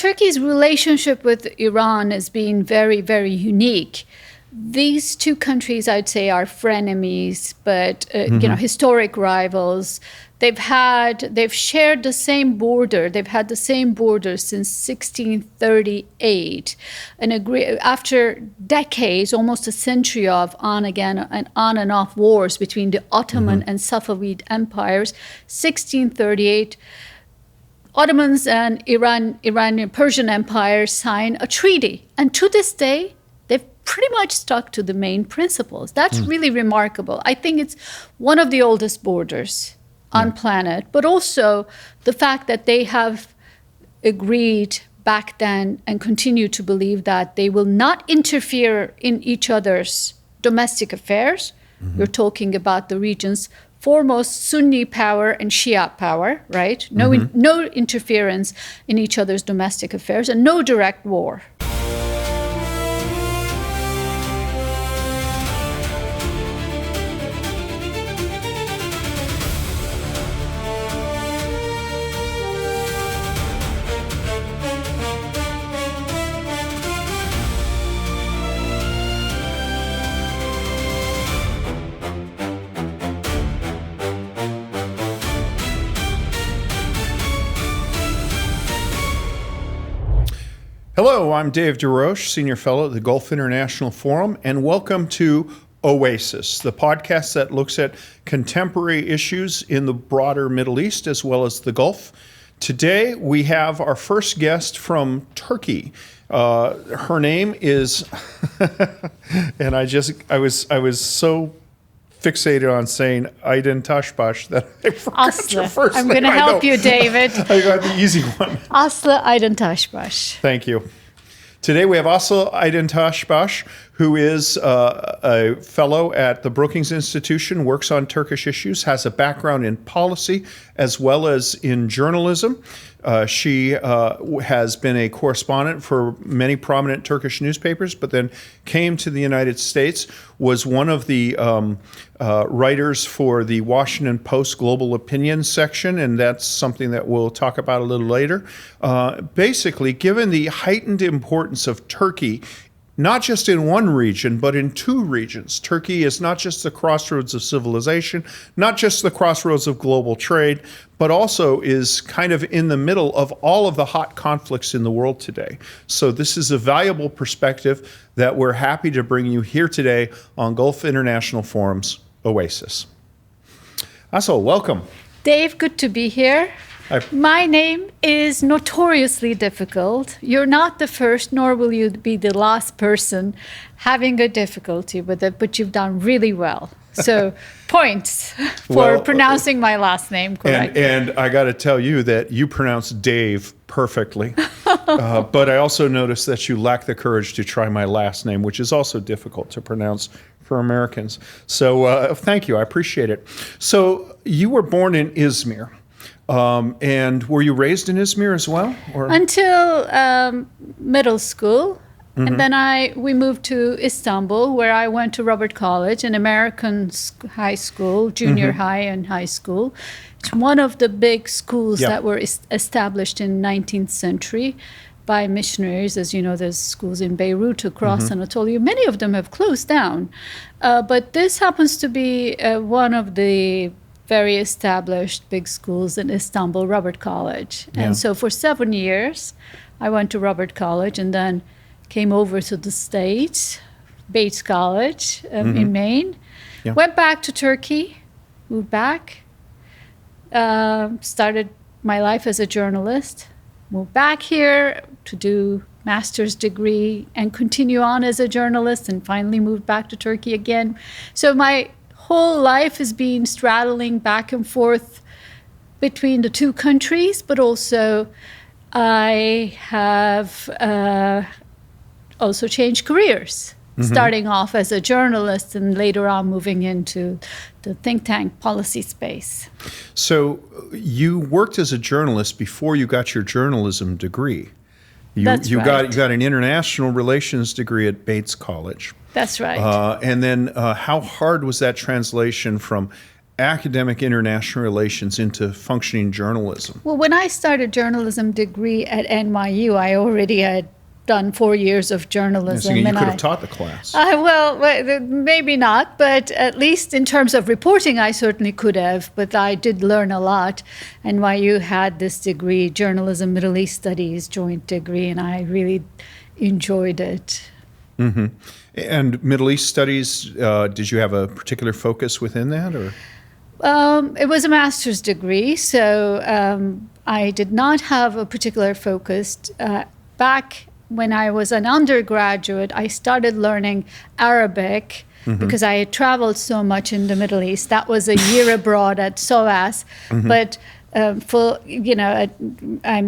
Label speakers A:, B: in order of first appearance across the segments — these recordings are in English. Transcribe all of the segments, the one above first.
A: Turkey's relationship with Iran has been very, very unique. These two countries, I'd say, are frenemies, but historic rivals. They've shared the same border. They've had the same border since 1638, and after decades, almost a century of on and off wars between the Ottoman and Safavid empires. 1638. Ottomans and Iranian Persian Empire signed a treaty. And to this day, they've pretty much stuck to the main principles. That's really remarkable. I think it's one of the oldest borders on planet, but also the fact that they have agreed back then and continue to believe that they will not interfere in each other's domestic affairs. You're talking about the region's foremost Sunni power and Shia power, right? No interference in each other's domestic affairs and no direct war.
B: Hello, I'm Dave DeRoche, Senior Fellow at the Gulf International Forum, and welcome to Oasis, the podcast that looks at contemporary issues in the broader Middle East as well as the Gulf. Today, we have our first guest from Turkey. Her name is, and I was so fixated on saying Aydıntaşbaş that I forgot
A: Asli.
B: your first name.
A: I'm going to help you, David.
B: I got the easy one.
A: Asli Aydıntaşbaş.
B: Thank you. Today we have Asli Aydıntaşbaş, who is a fellow at the Brookings Institution, works on Turkish issues, has a background in policy as well as in journalism. She has been a correspondent for many prominent Turkish newspapers, but then came to the United States, was one of the writers for the Washington Post Global Opinion section, and that's something that we'll talk about a little later. Basically, given the heightened importance of Turkey, not just in one region, but in two regions. Turkey is not just the crossroads of civilization, not just the crossroads of global trade, but also is kind of in the middle of all of the hot conflicts in the world today. So this is a valuable perspective that we're happy to bring you here today on Gulf International Forum's Oasis. Asli, welcome.
A: Dave, good to be here. My name is notoriously difficult. You're not the first, nor will you be the last person having a difficulty with it, but you've done really well. So points for pronouncing my last name correctly.
B: And I got to tell you that you pronounce Dave perfectly. But I also noticed that you lack the courage to try my last name, which is also difficult to pronounce for Americans. So thank you. I appreciate it. So you were born in Izmir. And were you raised in Izmir as well? Or?
A: Until middle school. And then we moved to Istanbul, where I went to Robert College, an American high school, junior high and high school. It's one of the big schools that were established in 19th century by missionaries. As you know, there's schools in Beirut, across Anatolia. Many of them have closed down. But this happens to be one of the very established big schools in Istanbul, Robert College. And so for 7 years, I went to Robert College and then came over to the States, Bates College in Maine. Yeah. Went back to Turkey, moved back, started my life as a journalist, moved back here to do master's degree and continue on as a journalist, and finally moved back to Turkey again. So my whole life has been straddling back and forth between the two countries, but also I have also changed careers, starting off as a journalist and later on moving into the think tank policy space.
B: So you worked as a journalist before you got your journalism degree.
A: That's right.
B: You got an international relations degree at Bates College.
A: That's right.
B: And then how hard was that translation from academic international relations into functioning journalism?
A: Well, when I started journalism degree at NYU, I already had done 4 years of journalism.
B: So you could have taught the class.
A: Well, maybe not, but at least in terms of reporting, I certainly could have. But I did learn a lot. NYU had this degree, Journalism Middle East Studies joint degree, and I really enjoyed it.
B: Mm-hmm. And Middle East Studies, did you have a particular focus within that, or?
A: It was a master's degree, so I did not have a particular focus. Back when I was an undergraduate, I started learning Arabic because I had traveled so much in the Middle East. That was a year abroad at SOAS, but I'm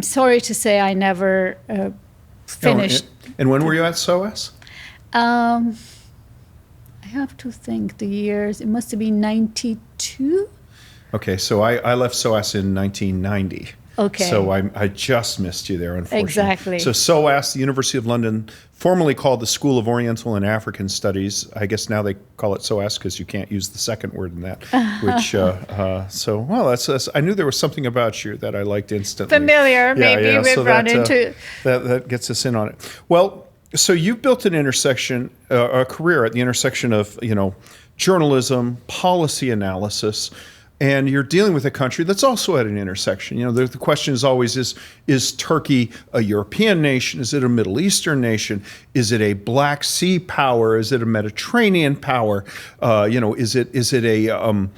A: sorry to say I never finished.
B: And when were you at SOAS?
A: I have to think the years. It must have been 92.
B: Okay, so I left SOAS in 1990.
A: Okay.
B: So I just missed you there, unfortunately.
A: Exactly.
B: So SOAS, the University of London, formerly called the School of Oriental and African Studies. I guess now they call it SOAS because you can't use the second word in that. Which that's I knew there was something about you that I liked instantly.
A: Familiar, maybe we've run into.
B: That gets us in on it. Well, so you've built an intersection, a career at the intersection of journalism, policy analysis. And you're dealing with a country that's also at an intersection. The question is always, is Turkey a European nation? Is it a Middle Eastern nation? Is it a Black Sea power? Is it a Mediterranean power? Is it a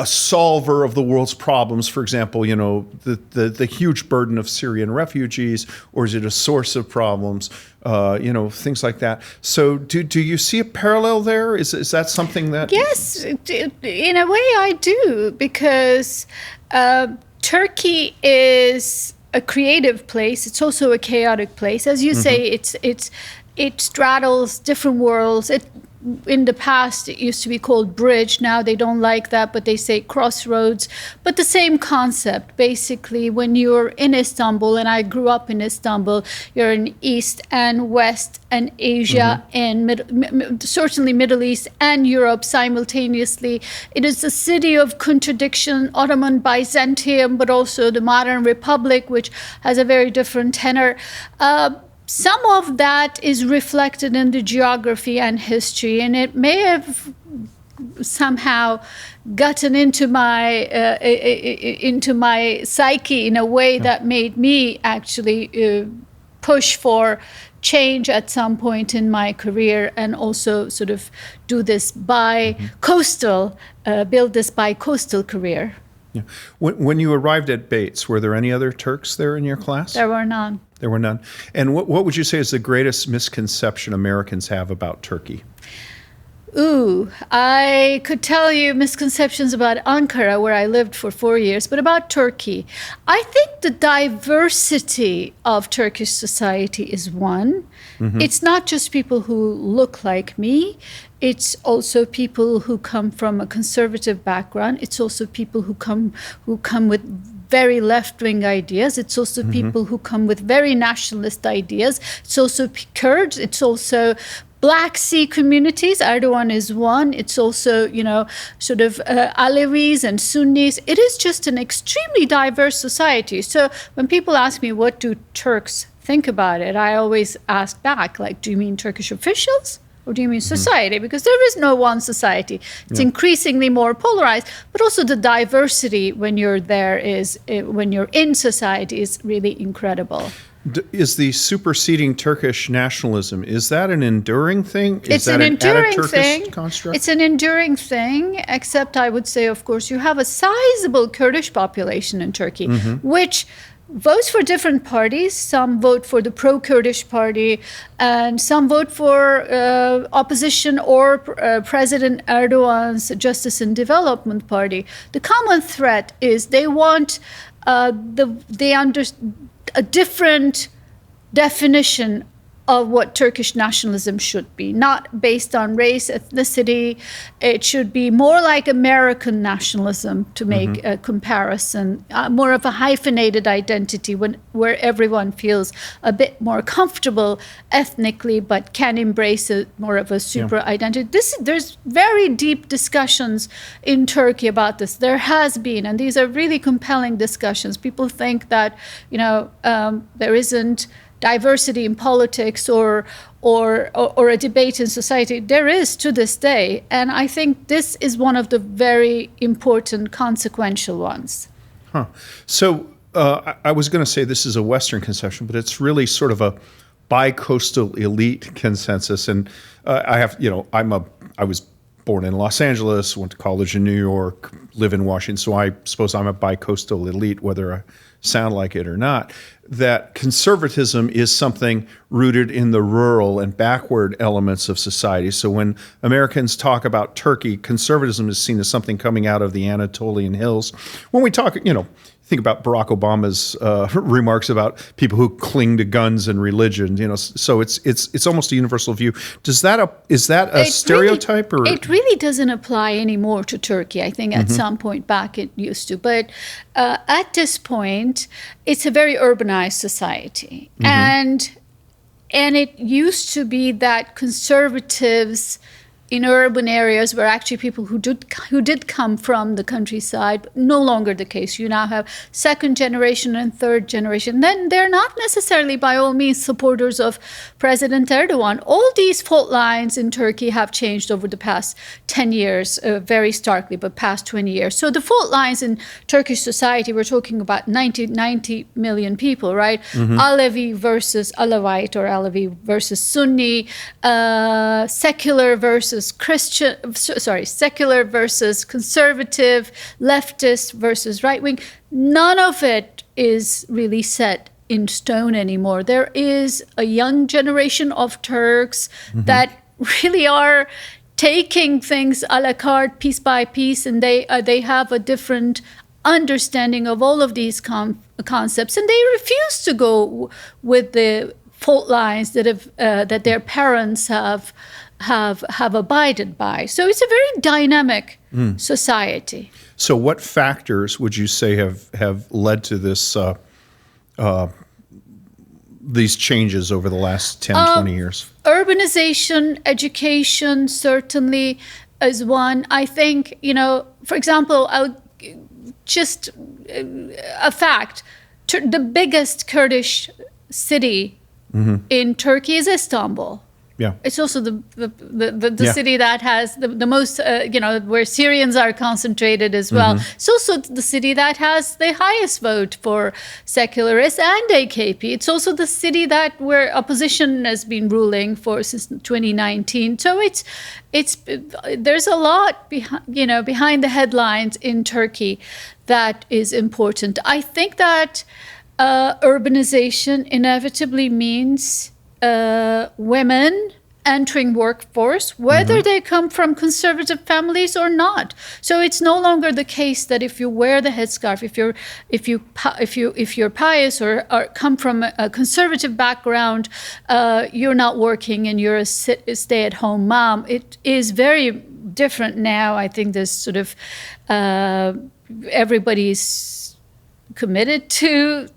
B: solver of the world's problems? For example, the huge burden of Syrian refugees, or is it a source of problems? Things like that. So do you see a parallel there? Is that something that...
A: Yes, in a way I do, because Turkey is a creative place. It's also a chaotic place. As you say, it straddles different worlds. In the past, it used to be called bridge. Now they don't like that, but they say crossroads. But the same concept, basically, when you're in Istanbul, and I grew up in Istanbul, you're in East and West and Asia and certainly Middle East and Europe simultaneously. It is a city of contradiction, Ottoman, Byzantium, but also the modern republic, which has a very different tenor. Some of that is reflected in the geography and history, and it may have somehow gotten into my psyche in a way that made me actually push for change at some point in my career, and also sort of do this build this bi-coastal career.
B: Yeah. When you arrived at Bates, were there any other Turks there in your class?
A: There were none.
B: There were none. And what would you say is the greatest misconception Americans have about Turkey?
A: I could tell you misconceptions about Ankara, where I lived for 4 years, but about Turkey. I think the diversity of Turkish society is one. It's not just people who look like me. It's also people who come from a conservative background. It's also people who come with very left-wing ideas. It's also people who come with very nationalist ideas. It's also Kurds. It's also Black Sea communities. Erdogan is one. It's also, Alawis and Sunnis. It is just an extremely diverse society. So when people ask me, what do Turks think about it? I always ask back, do you mean Turkish officials? Or do you mean society? Because there is no one society. It's increasingly more polarized, but also the diversity when you're there when you're in society is really incredible.
B: Is the superseding Turkish nationalism, is that an enduring thing?
A: It's an enduring
B: thing. Construct?
A: It's an enduring thing, except I would say, of course, you have a sizable Kurdish population in Turkey, which votes for different parties. Some vote for the pro-Kurdish party, and some vote for opposition or President Erdogan's Justice and Development Party. The common thread is they want a different definition of what Turkish nationalism should be, not based on race, ethnicity. It should be more like American nationalism, to make a comparison, more of a hyphenated identity where everyone feels a bit more comfortable ethnically, but can embrace more of a super identity. There's very deep discussions in Turkey about this. There has been, and these are really compelling discussions. People think that, there isn't diversity in politics or a debate in society. There is to this day, and I think this is one of the very important, consequential ones.
B: Huh. So I was going to say this is a Western conception, but it's really sort of a bi-coastal elite consensus. And I was born in Los Angeles, went to college in New York, live in Washington, so I suppose I'm a bi-coastal elite, whether I sound like it or not, that conservatism is something rooted in the rural and backward elements of society. So when Americans talk about Turkey, conservatism is seen as something coming out of the Anatolian hills. When we talk, think about Barack Obama's remarks about people who cling to guns and religion. So it's almost a universal view. Is that a stereotype? Or
A: it really doesn't apply anymore to Turkey. I think at some point back it used to, but at this point, it's a very urbanized society, and it used to be that conservatives in urban areas were actually people who did come from the countryside, but no longer the case. You now have second generation and third generation. Then they're not necessarily by all means supporters of President Erdogan. All these fault lines in Turkey have changed over the past 10 years, very starkly, but past 20 years. So the fault lines in Turkish society, we're talking about 90 million people, right? Alevi versus Alevite, or Alevi versus Sunni, secular versus secular versus conservative, leftist versus right-wing. None of it is really set in stone anymore. There is a young generation of Turks that really are taking things a la carte, piece by piece, and they have a different understanding of all of these concepts, and they refuse to go with the fault lines that their parents have abided by. So it's a very dynamic society.
B: So what factors would you say have led to this these changes over the last 10, 20 years?
A: Urbanization, education certainly is one. I think, for example, just a fact, the biggest Kurdish city in Turkey is Istanbul.
B: Yeah.
A: It's also the city that has the most, where Syrians are concentrated as well. It's also the city that has the highest vote for secularists and AKP. It's also the city where opposition has been ruling since 2019. So there's a lot behind the headlines in Turkey that is important. I think that urbanization inevitably means women entering workforce, whether they come from conservative families or not. So it's no longer the case that if you wear the headscarf, if you're pious or come from a conservative background, you're not working and you're a stay-at-home mom. It is very different now. I think there's sort of everybody's committed to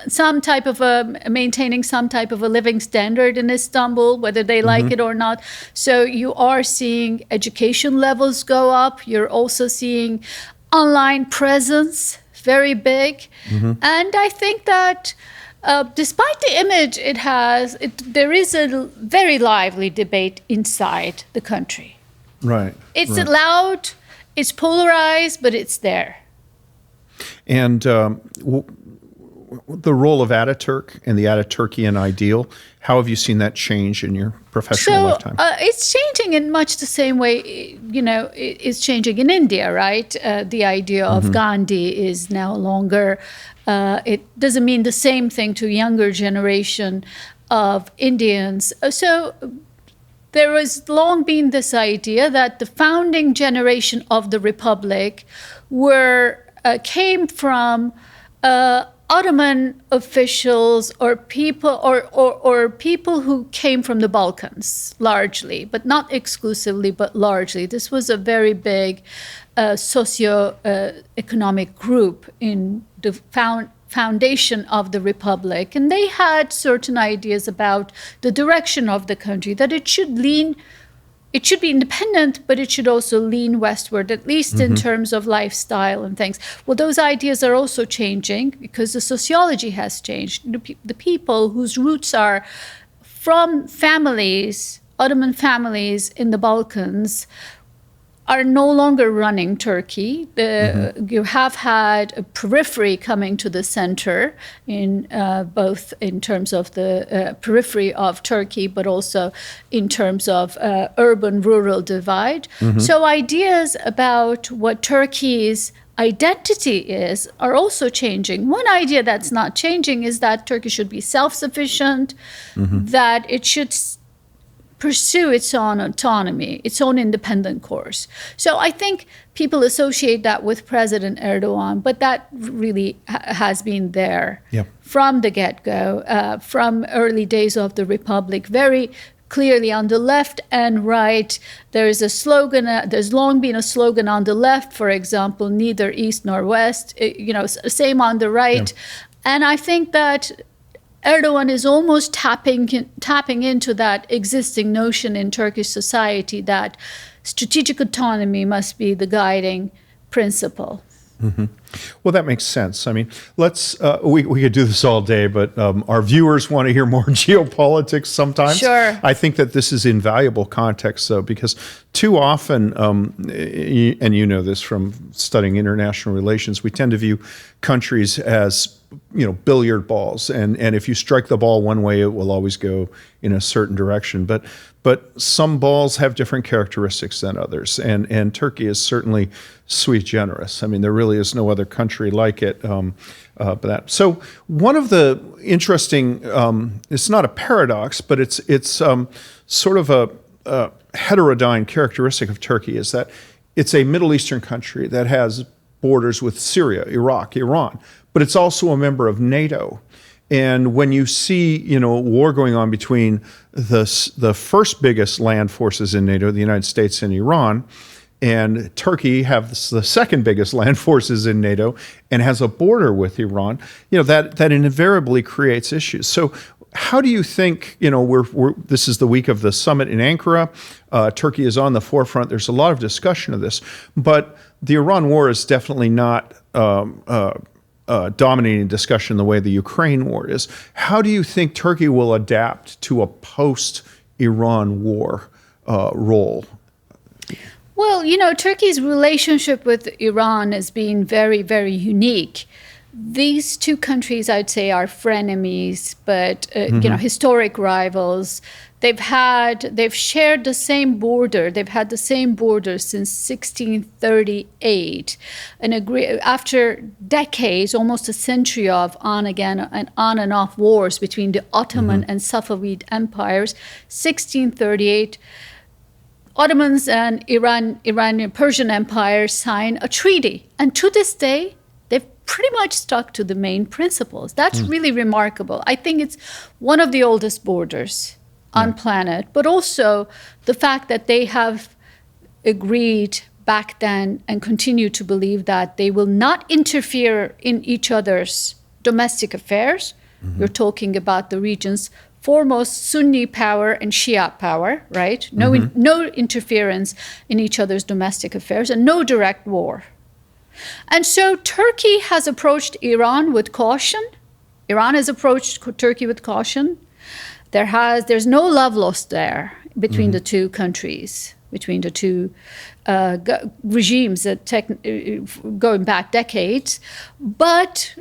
A: some type of maintaining some type of a living standard in Istanbul, whether they like it or not. So you are seeing education levels go up. You're also seeing online presence very big. And I think that despite the image it has, there is a very lively debate inside the country.
B: Right.
A: It's loud, it's polarized, but it's there.
B: And the role of Ataturk and the Ataturkian ideal, how have you seen that change in your professional lifetime?
A: It's changing in much the same way, it's changing in India, right? The idea of Gandhi is no longer, it doesn't mean the same thing to younger generation of Indians. So there has long been this idea that the founding generation of the Republic came from Ottoman officials or people who came from the Balkans, largely, but not exclusively, but largely. This was a very big socio-economic group in the foundation of the republic, and they had certain ideas about the direction of the country, that it should be independent, but it should also lean westward, at least in terms of lifestyle and things. Well, those ideas are also changing because the sociology has changed. The people whose roots are from families, Ottoman families in the Balkans, are no longer running Turkey. You have had a periphery coming to the center, in both in terms of the periphery of Turkey, but also in terms of urban-rural divide. So ideas about what Turkey's identity is are also changing. One idea that's not changing is that Turkey should be self-sufficient, that it should pursue its own autonomy, its own independent course. So I think people associate that with President Erdogan, but that really has been there from the get-go, from early days of the Republic, very clearly on the left and right. There is a slogan, there's long been a slogan on the left, for example, neither east nor west, same on the right. And I think that Erdogan is almost tapping into that existing notion in Turkish society that strategic autonomy must be the guiding principle.
B: Well, that makes sense. I mean, let's we could do this all day, but our viewers want to hear more geopolitics sometimes.
A: Sure.
B: I think that this is invaluable context, though, because too often, and you know this from studying international relations, we tend to view countries as billiard balls, and if you strike the ball one way, it will always go in a certain direction. But some balls have different characteristics than others, and Turkey is certainly sui generis. I mean, there really is no other country like it. But that. So one of the interesting, it's not a paradox, but it's sort of a heterodyne characteristic of Turkey is that it's a Middle Eastern country that has borders with Syria, Iraq, Iran, but it's also a member of NATO. And when you see, war going on between the first biggest land forces in NATO, the United States and Iran, and Turkey have the second biggest land forces in NATO and has a border with Iran, that invariably creates issues. So how do you think, this is the week of the summit in Ankara. Turkey is on the forefront. There's a lot of discussion of this, but the Iran war is definitely not dominating discussion the way the Ukraine war is. How do you think Turkey will adapt to a post-Iran war role?
A: Well, Turkey's relationship with Iran has been very, very unique. These two countries, I'd say, are frenemies, but historic rivals. They've shared the same border. They've had the same border since 1638. After decades, almost a century of on and off wars between the Ottoman and Safavid empires, 1638. Ottomans and Iranian Persian empires sign a treaty. And to this day, they've pretty much stuck to the main principles. That's really remarkable. I think it's one of the oldest borders on planet, but also the fact that they have agreed back then and continue to believe that they will not interfere in each other's domestic affairs. You're talking about the region's foremost Sunni power and Shia power, right? No interference in each other's domestic affairs and no direct war. And so Turkey has approached Iran with caution. Iran has approached Turkey with caution. There's no love lost there between the two countries, between the two regimes going back decades. But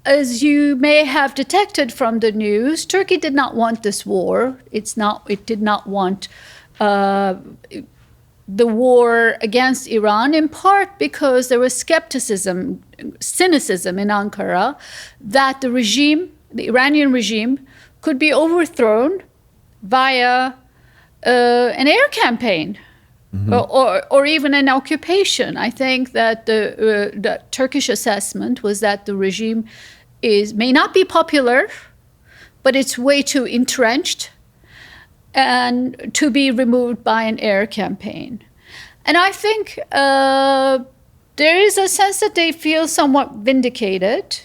A: as you may have detected from the news, Turkey did not want this war. It did not want the war against Iran, in part because there was skepticism, cynicism in Ankara that the Iranian regime, could be overthrown via an air campaign or even an occupation. I think that the Turkish assessment was that the regime may not be popular, but it's way too entrenched and to be removed by an air campaign. And I think there is a sense that they feel somewhat vindicated,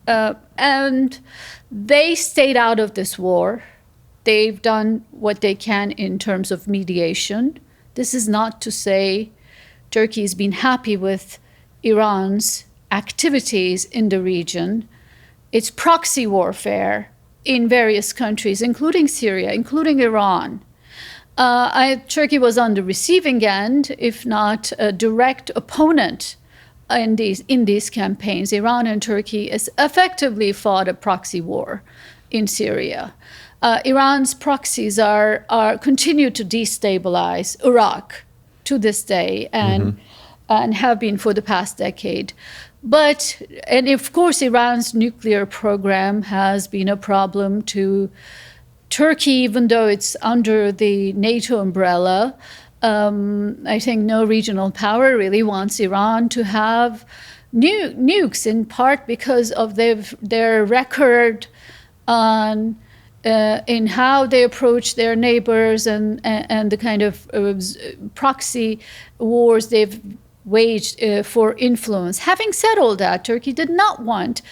A: and they stayed out of this war. They've done what they can in terms of mediation. This is not to say Turkey's been happy with Iran's activities in the region. It's proxy warfare in various countries, including Syria, including Iran. Turkey was on the receiving end, if not a direct opponent in these campaigns. Iran and Turkey has effectively fought a proxy war in Syria. Iran's proxies continue to destabilize Iraq to this day and have been for the past decade. And of course, Iran's nuclear program has been a problem to Turkey, even though it's under the NATO umbrella. I think no regional power really wants Iran to have nukes, in part because of their record on in how they approach their neighbors and the kind of proxy wars they've waged for influence. Having said all that, Turkey did not want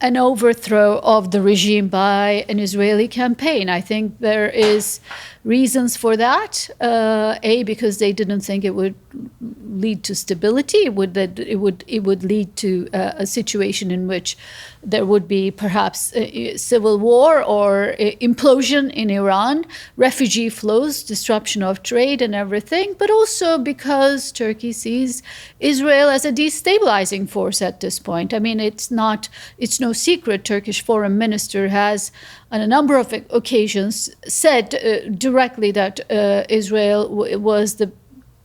A: an overthrow of the regime by an Israeli campaign. I think there is reasons for that. Because they didn't think it would lead to stability. It would lead to a situation in which there would be perhaps a civil war or implosion in Iran, refugee flows, disruption of trade and everything, but also because Turkey sees Israel as a destabilizing force at this point. I mean, it's no secret. Turkish foreign minister has on a number of occasions said directly that Israel was the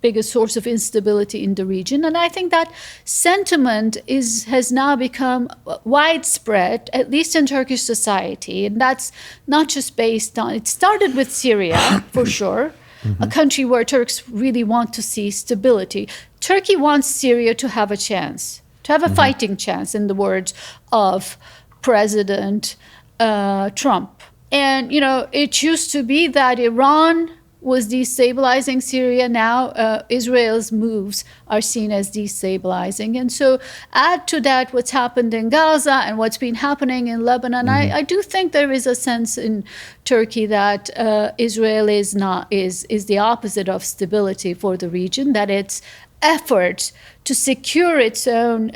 A: biggest source of instability in the region. And I think that sentiment has now become widespread, at least in Turkish society. And that's not just based on, it started with Syria, for sure, a country where Turks really want to see stability. Turkey wants Syria to have a chance, to have a fighting chance, in the words of President Trump. And, it used to be that Iran was destabilizing Syria. Now Israel's moves are seen as destabilizing. And so add to that what's happened in Gaza and what's been happening in Lebanon. I do think there is a sense in Turkey that Israel is the opposite of stability for the region, that its effort to secure its own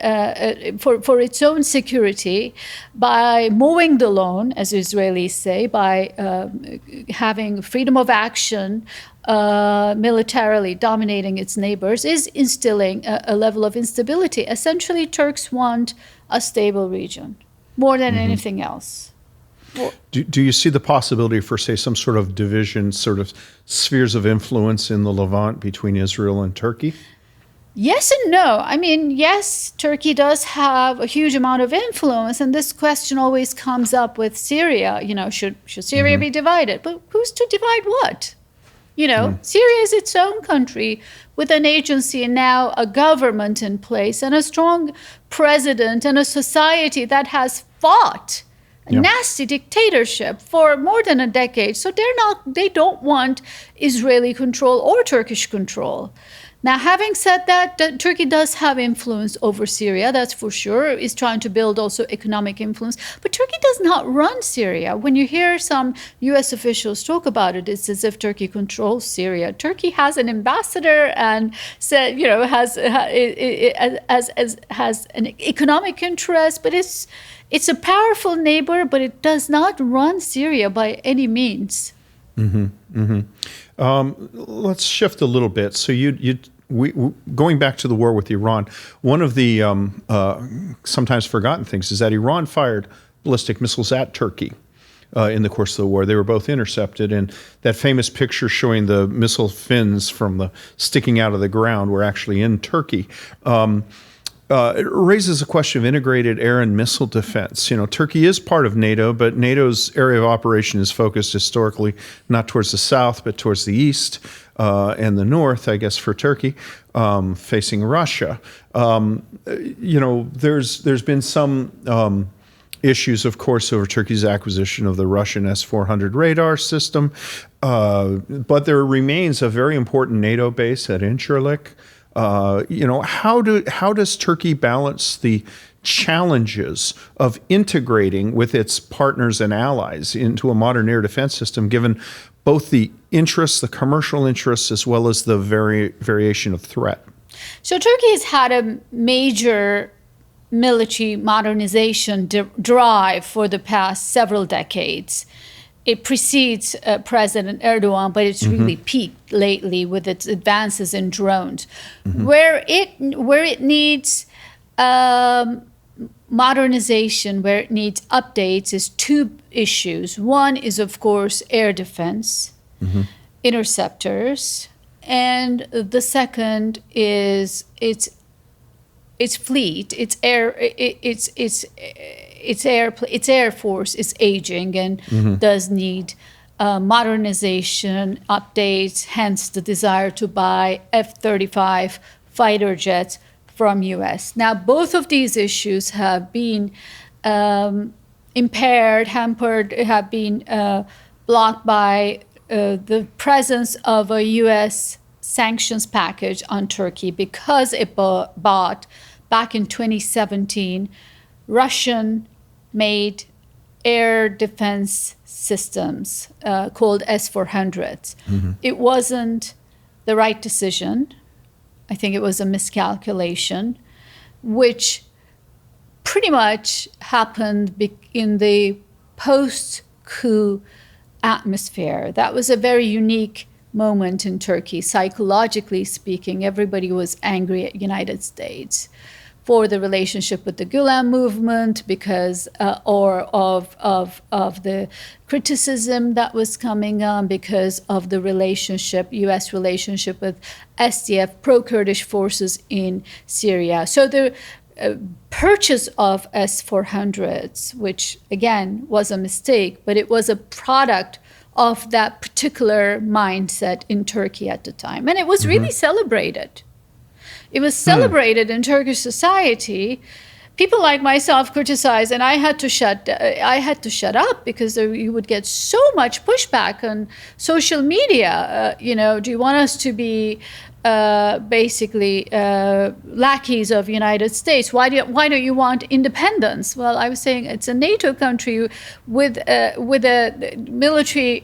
A: for its own security by mowing the lawn, as Israelis say, by having freedom of action, militarily dominating its neighbors, is instilling a level of instability. Essentially, Turks want a stable region more than anything else.
B: Do you see the possibility for, say, some sort of division, sort of spheres of influence in the Levant between Israel and Turkey?
A: Yes and no. I mean, yes, Turkey does have a huge amount of influence, and this question always comes up with Syria. Should Syria be divided? But who's to divide what? Syria is its own country with an agency and now a government in place and a strong president and a society that has fought a nasty dictatorship for more than a decade. So they don't want Israeli control or Turkish control. Now, having said that, Turkey does have influence over Syria, that's for sure, is trying to build also economic influence. But Turkey does not run Syria. When you hear some U.S. officials talk about it, it's as if Turkey controls Syria. Turkey has an ambassador and said, has an economic interest, but it's a powerful neighbor, but it does not run Syria by any means.
B: Let's shift a little bit. So going back to the war with Iran, one of the sometimes forgotten things is that Iran fired ballistic missiles at Turkey in the course of the war. They were both intercepted, and that famous picture showing the missile fins sticking out of the ground were actually in Turkey. It raises a question of integrated air and missile defense. Turkey is part of NATO, but NATO's area of operation is focused historically not towards the south, but towards the east and the north, I guess, for Turkey, facing Russia. There's been some issues, of course, over Turkey's acquisition of the Russian S-400 radar system. But there remains a very important NATO base at Incirlik. How does Turkey balance the challenges of integrating with its partners and allies into a modern air defense system, given both the interests, the commercial interests, as well as the variation of threat?
A: So Turkey has had a major military modernization drive for the past several decades. It precedes President Erdogan, but it's really peaked lately with its advances in drones. Where it needs modernization, where it needs updates, is two issues. One is, of course, air defense, interceptors, and the second is its fleet, its air force is aging and does need modernization, updates, hence the desire to buy F-35 fighter jets from U.S. Now, both of these issues have been impaired, hampered, have been blocked by the presence of a U.S. sanctions package on Turkey because it bought, back in 2017, Russian-made air defense systems called S-400s. It wasn't the right decision. I think it was a miscalculation, which pretty much happened in the post-coup atmosphere. That was a very unique moment in Turkey. Psychologically speaking, everybody was angry at the United States for the relationship with the Gulen movement because of the criticism that was coming on because of the U.S. relationship with SDF, pro-Kurdish forces in Syria. So the purchase of S-400s, which again was a mistake, but it was a product of that particular mindset in Turkey at the time. And it was really celebrated. It was celebrated in Turkish society. People like myself criticized, and I had to shut up because you would get so much pushback on social media. Do you want us to be basically lackeys of United States? Why don't you want independence? Well, I was saying it's a NATO country with a military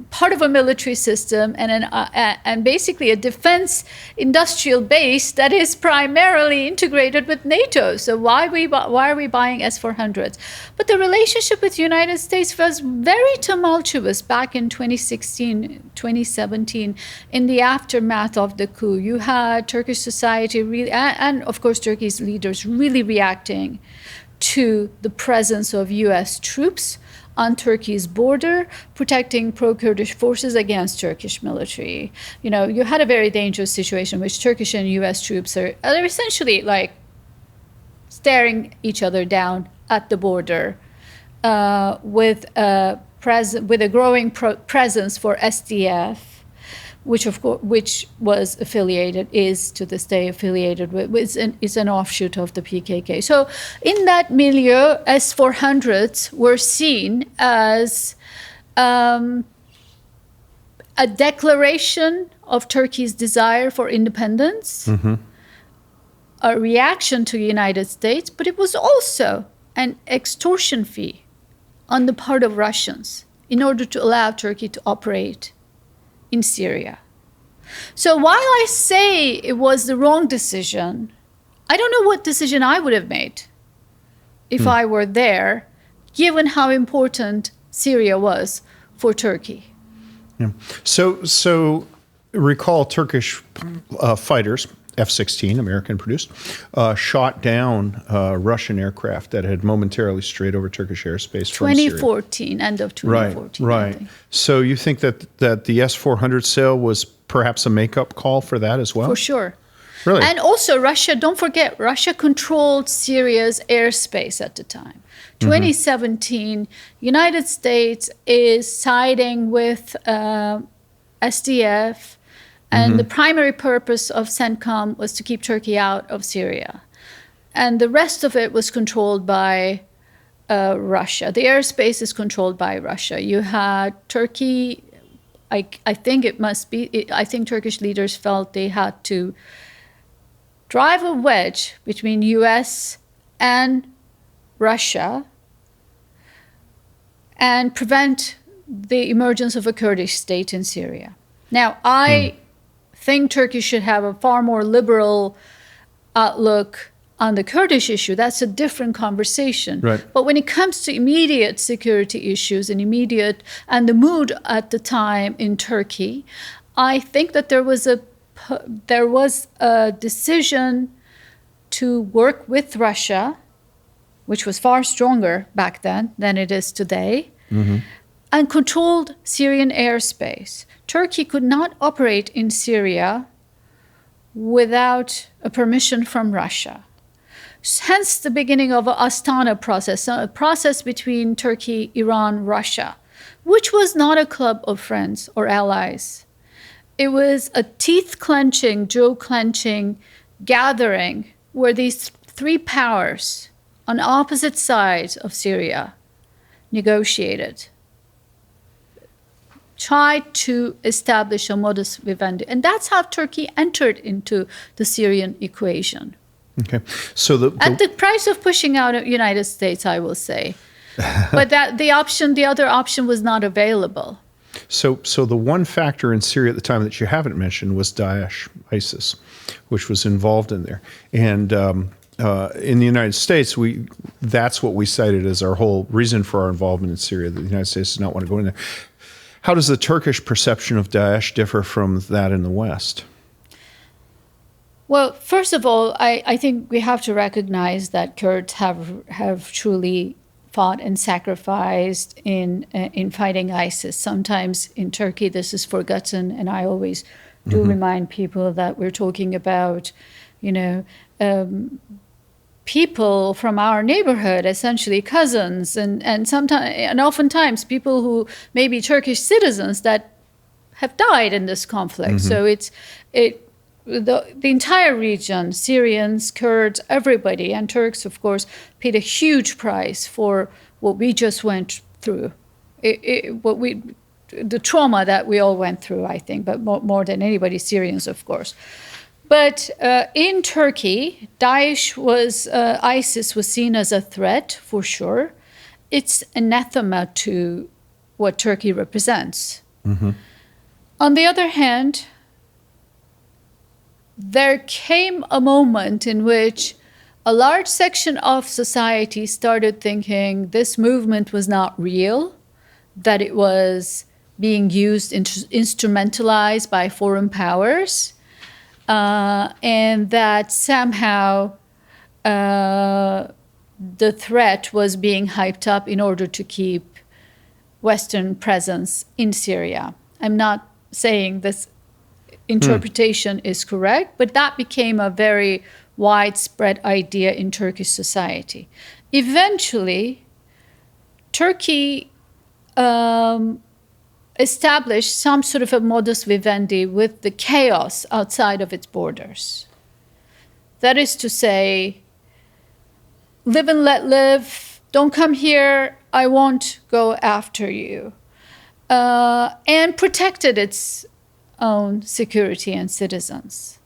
A: part of a military system and basically a defense industrial base that is primarily integrated with NATO. So why are we buying S-400s? But the relationship with the United States was very tumultuous back in 2016, 2017, in the aftermath of the coup. You had Turkish society really, and of course Turkey's leaders really reacting to the presence of U.S. troops on Turkey's border, protecting pro-Kurdish forces against Turkish military. You had a very dangerous situation in which Turkish and U.S. troops are essentially like staring each other down at the border with a growing presence for SDF, which was affiliated, is to this day affiliated with, is an offshoot of the PKK. So in that milieu, S-400s were seen as a declaration of Turkey's desire for independence, a reaction to the United States, but it was also an extortion fee on the part of Russians in order to allow Turkey to operate in Syria. So while I say it was the wrong decision, I don't know what decision I would have made if I were there, given how important Syria was for Turkey.
B: Yeah. So recall Turkish fighters, F-16, American-produced, shot down Russian aircraft that had momentarily strayed over Turkish airspace from Syria.
A: 2014, end of 2014.
B: Right. So you think that the S-400 sale was perhaps a make-up call for that as well?
A: For sure.
B: Really?
A: And also Russia, don't forget, Russia controlled Syria's airspace at the time. 2017, United States is siding with SDF, and the primary purpose of CENTCOM was to keep Turkey out of Syria. And the rest of it was controlled by Russia. The airspace is controlled by Russia. You had Turkey. I think it must be. I think Turkish leaders felt they had to drive a wedge between U.S. and Russia and prevent the emergence of a Kurdish state in Syria. Now, I think Turkey should have a far more liberal outlook on the Kurdish issue. That's a different conversation.
B: Right.
A: But when it comes to immediate security issues and the mood at the time in Turkey, I think that there was a decision to work with Russia, which was far stronger back then than it is today, and controlled Syrian airspace. Turkey could not operate in Syria without a permission from Russia. Hence the beginning of an Astana process, a process between Turkey, Iran, Russia, which was not a club of friends or allies. It was a teeth-clenching, jaw-clenching gathering where these three powers on opposite sides of Syria negotiated, tried to establish a modus vivendi. And that's how Turkey entered into the Syrian equation.
B: Okay. So
A: at the price of pushing out the United States, I will say. But the other option was not available.
B: So the one factor in Syria at the time that you haven't mentioned was Daesh, ISIS, which was involved in there. And in the United States, that's what we cited as our whole reason for our involvement in Syria, that the United States does not want to go in there. How does the Turkish perception of Daesh differ from that in the West?
A: Well, first of all, I think we have to recognize that Kurds have truly fought and sacrificed in fighting ISIS. Sometimes in Turkey this is forgotten, and I always do remind people that we're talking about, people from our neighborhood, essentially cousins, and oftentimes people who may be Turkish citizens that have died in this conflict. So the entire region, Syrians, Kurds, everybody, and Turks, of course, paid a huge price for what we just went through, the trauma that we all went through, I think, but more than anybody, Syrians, of course. But in Turkey, ISIS was seen as a threat, for sure. It's anathema to what Turkey represents. On the other hand, there came a moment in which a large section of society started thinking this movement was not real, that it was being used, instrumentalized by foreign powers, and that somehow the threat was being hyped up in order to keep Western presence in Syria. I'm not saying this interpretation is correct, but that became a very widespread idea in Turkish society. Eventually, Turkey established some sort of a modus vivendi with the chaos outside of its borders. That is to say, live and let live, don't come here, I won't go after you, and protected its own security and citizens.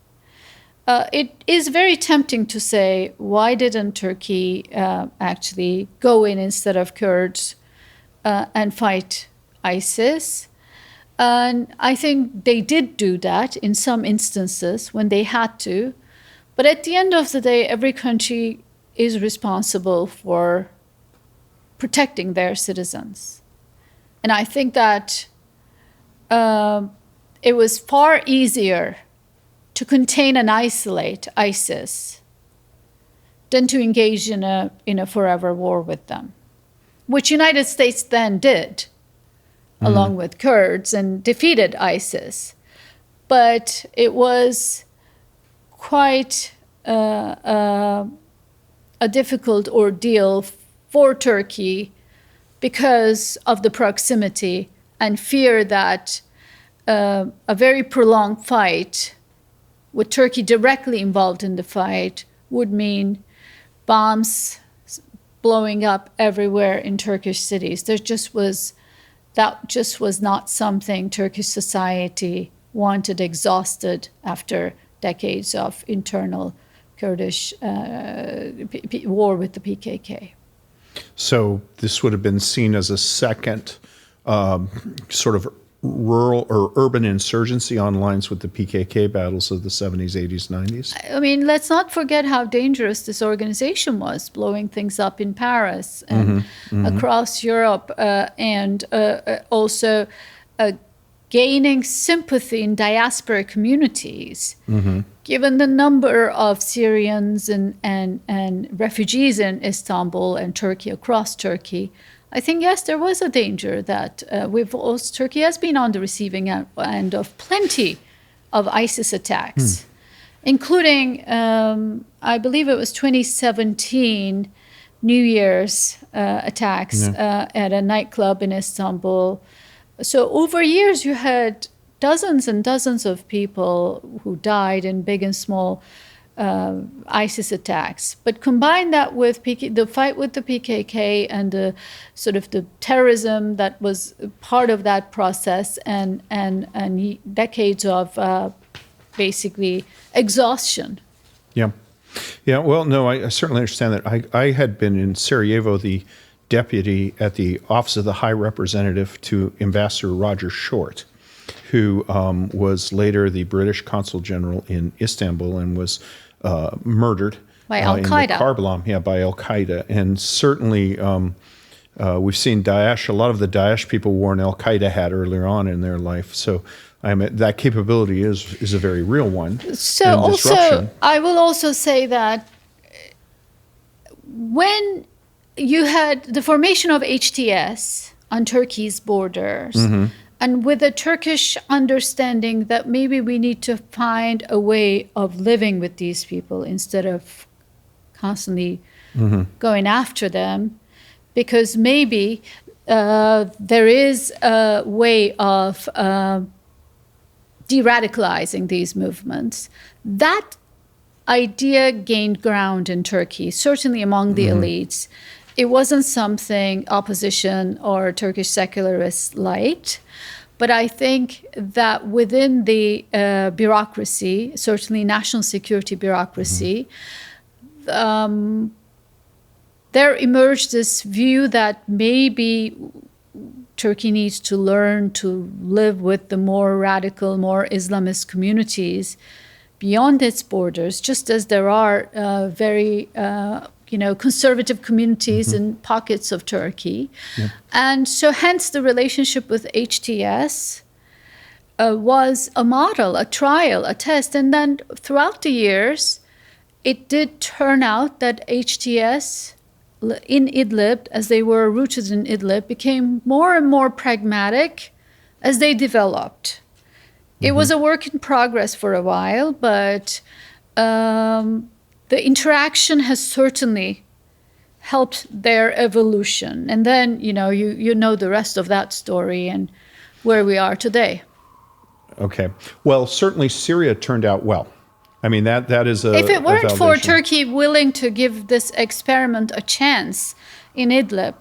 A: It is very tempting to say, why didn't Turkey actually go in instead of Kurds and fight ISIS? And I think they did do that in some instances when they had to. But at the end of the day, every country is responsible for protecting their citizens. And I think that it was far easier to contain and isolate ISIS than to engage in a forever war with them, which United States then did, along with Kurds, and defeated ISIS. But it was quite a difficult ordeal for Turkey because of the proximity and fear that a very prolonged fight with Turkey directly involved in the fight would mean bombs blowing up everywhere in Turkish cities. That just was not something Turkish society wanted, exhausted after decades of internal Kurdish war with the PKK.
B: So this would have been seen as a second sort of rural or urban insurgency on lines with the PKK battles of the 70s, 80s, 90s?
A: I mean, let's not forget how dangerous this organization was, blowing things up in Paris and across Europe, and also gaining sympathy in diaspora communities. Given the number of Syrians and refugees in Istanbul and Turkey, across Turkey, I think, yes, there was a danger that Turkey has been on the receiving end of plenty of ISIS attacks, including, I believe it was 2017 New Year's attacks at a nightclub in Istanbul. So over years, you had dozens and dozens of people who died in big and small ISIS attacks. But combine that with the fight with the PKK and the sort of the terrorism that was part of that process, and decades of basically exhaustion.
B: Yeah. Well, no, I certainly understand that. I had been in Sarajevo, the deputy at the Office of the High Representative to Ambassador Roger Short, who was later the British Consul General in Istanbul and was murdered
A: by Al Qaeda.
B: In the car bomb, by Al Qaeda. And certainly we've seen Daesh. A lot of the Daesh people wore an Al Qaeda hat earlier on in their life. So that capability is a very real one.
A: So also, I will also say that when you had the formation of HTS on Turkey's borders, and with a Turkish understanding that maybe we need to find a way of living with these people instead of constantly going after them, because maybe there is a way of de-radicalizing these movements. That idea gained ground in Turkey, certainly among the elites. It wasn't something opposition or Turkish secularists liked. But I think that within the bureaucracy, certainly national security bureaucracy, there emerged this view that maybe Turkey needs to learn to live with the more radical, more Islamist communities beyond its borders, just as there are very conservative communities in pockets of Turkey. And so hence the relationship with HTS was a model, a trial, a test. And then throughout the years, it did turn out that HTS in Idlib, as they were rooted in Idlib, became more and more pragmatic as they developed. It was a work in progress for a while, but the interaction has certainly helped their evolution. And then, you know the rest of that story and where we are today. Okay.
B: Well, certainly Syria turned out well. I mean, that is a...
A: If it weren't for Turkey willing to give this experiment a chance in Idlib,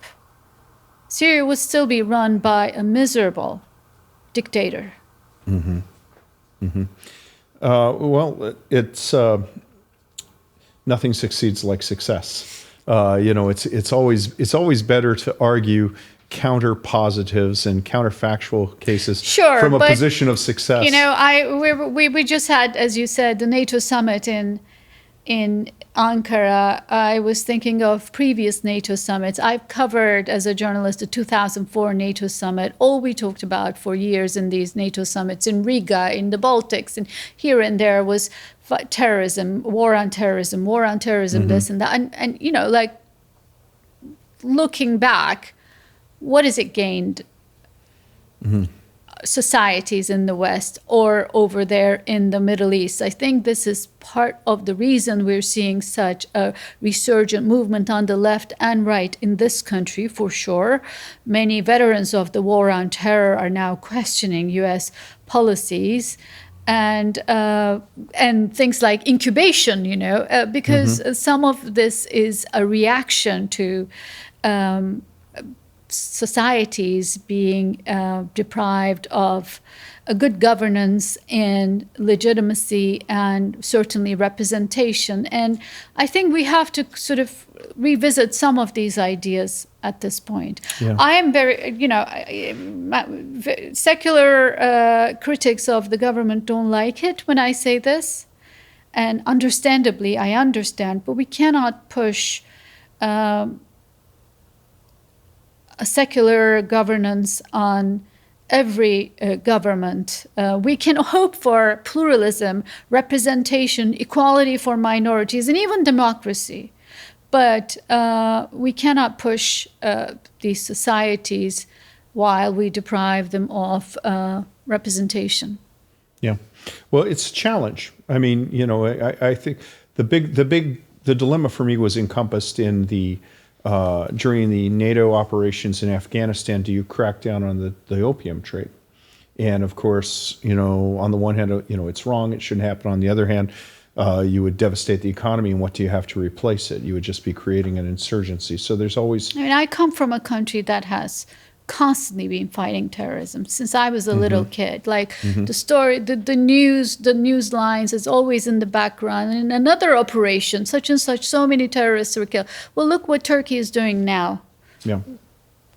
A: Syria would still be run by a miserable dictator.
B: Well, it's... nothing succeeds like success. It's always better to argue counter positives and counterfactual cases from a position of success.
A: We just had, as you said, the NATO summit in Ankara. I was thinking of previous NATO summits. I've covered as a journalist the 2004 NATO summit. All we talked about for years in these NATO summits in Riga, in the Baltics, and here and there was terrorism, war on terrorism, this and that. And looking back, what has it gained societies in the West or over there in the Middle East? I think this is part of the reason we're seeing such a resurgent movement on the left and right in this country, for sure. Many veterans of the war on terror are now questioning U.S. policies. and things like incubation, because some of this is a reaction to societies being deprived of a good governance and legitimacy and certainly representation. And I think we have to sort of revisit some of these ideas at this point.
B: Yeah.
A: I am very, secular critics of the government don't like it when I say this. And understandably, I understand, but we cannot push a secular governance on every government. We can hope for pluralism, representation, equality for minorities, and even democracy. But we cannot push these societies while we deprive them of representation.
B: Yeah. Well, it's a challenge. I mean, I think the dilemma for me was encompassed in the during the NATO operations in Afghanistan. Do you crack down on the opium trade? And of course, on the one hand, it's wrong. It shouldn't happen. On the other hand, you would devastate the economy, and what do you have to replace it? You would just be creating an insurgency. So there's always.
A: I come from a country that has constantly been fighting terrorism since I was a little kid. Like the story, the news lines is always in the background. In another operation, such and such, so many terrorists were killed. Well, look what Turkey is doing now.
B: Yeah.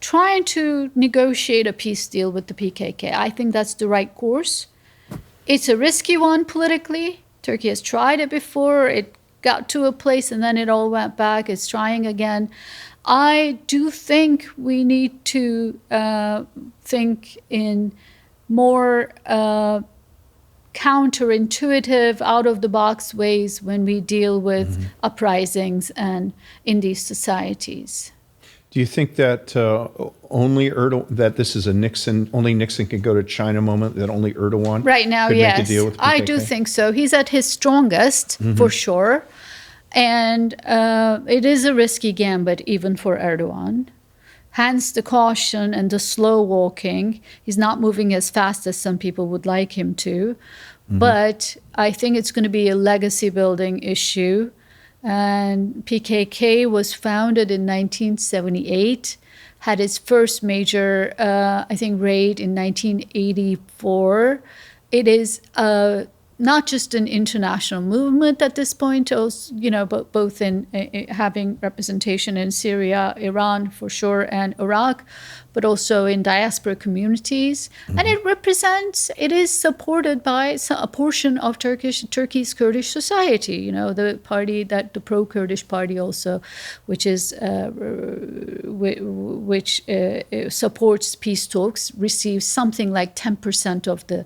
A: Trying to negotiate a peace deal with the PKK. I think that's the right course. It's a risky one politically. Turkey has tried it before. It got to a place and then it all went back. It's trying again. I do think we need to think in more counterintuitive, out-of-the-box ways when we deal with uprisings and in these societies.
B: Do you think that that this is only Nixon can go to China moment, that only Erdogan
A: right now,
B: could
A: yes,
B: make a deal with PKK?
A: I do think so. He's at his strongest, for sure. And it is a risky gambit even for Erdogan. Hence the caution and the slow walking. He's not moving as fast as some people would like him to. But I think it's going to be a legacy building issue. And PKK was founded in 1978, had its first major, raid in 1984. It is not just an international movement at this point, but both in having representation in Syria, Iran for sure, and Iraq, but also in diaspora communities. And it is supported by a portion of Turkey's Kurdish society, the party, the pro-Kurdish party also, which supports peace talks, receives something like 10% of the